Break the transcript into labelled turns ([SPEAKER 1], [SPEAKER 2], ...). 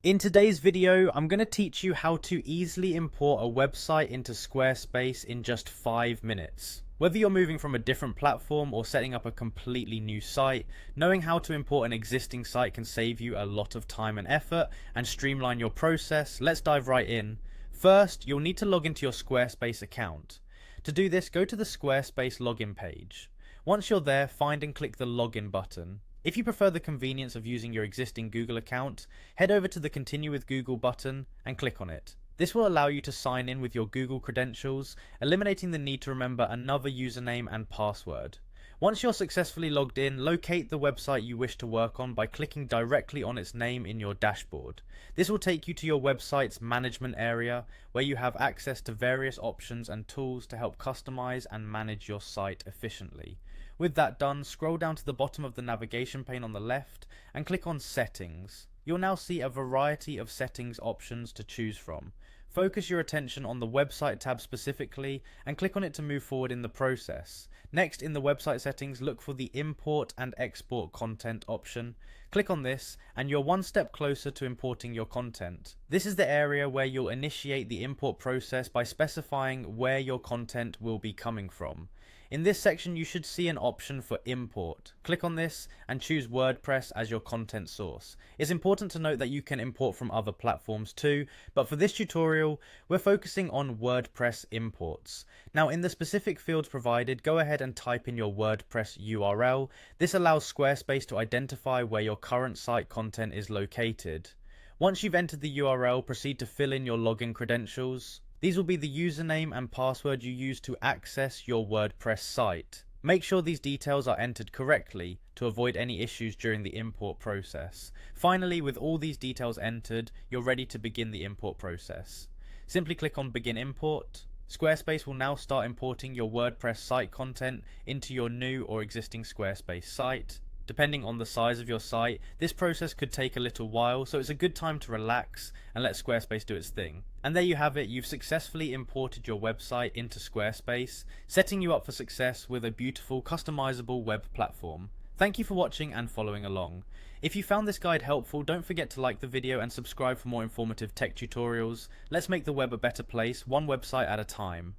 [SPEAKER 1] In today's video, I'm going to teach you how to easily import a website into Squarespace in just 5 minutes. Whether you're moving from a different platform or setting up a completely new site, knowing how to import an existing site can save you a lot of time and effort and streamline your process. Let's dive right in. First, you'll need to log into your Squarespace account. To do this, go to the Squarespace login page. Once you're there, find and click the login button. If you prefer the convenience of using your existing Google account, head over to the Continue with Google button and click on it. This will allow you to sign in with your Google credentials, eliminating the need to remember another username and password. Once you're successfully logged in, locate the website you wish to work on by clicking directly on its name in your dashboard. This will take you to your website's management area, where you have access to various options and tools to help customize and manage your site efficiently. With that done, scroll down to the bottom of the navigation pane on the left and click on Settings. You'll now see a variety of settings options to choose from. Focus your attention on the website tab specifically and click on it to move forward in the process. Next, in the website settings, look for the Import and Export Content option. Click on this and you're one step closer to importing your content. This is the area where you'll initiate the import process by specifying where your content will be coming from. In this section, you should see an option for import. Click on this and choose WordPress as your content source. It's important to note that you can import from other platforms too, but for this tutorial, we're focusing on WordPress imports. Now, in the specific fields provided, go ahead and type in your WordPress URL. This allows Squarespace to identify where your current site content is located. Once you've entered the URL, proceed to fill in your login credentials. These will be the username and password you use to access your WordPress site. Make sure these details are entered correctly to avoid any issues during the import process. Finally, with all these details entered, you're ready to begin the import process. Simply click on Begin Import. Squarespace will now start importing your WordPress site content into your new or existing Squarespace site. Depending on the size of your site, this process could take a little while, so it's a good time to relax and let Squarespace do its thing. And there you have it, you've successfully imported your website into Squarespace, setting you up for success with a beautiful, customizable web platform. Thank you for watching and following along. If you found this guide helpful, don't forget to like the video and subscribe for more informative tech tutorials. Let's make the web a better place, one website at a time.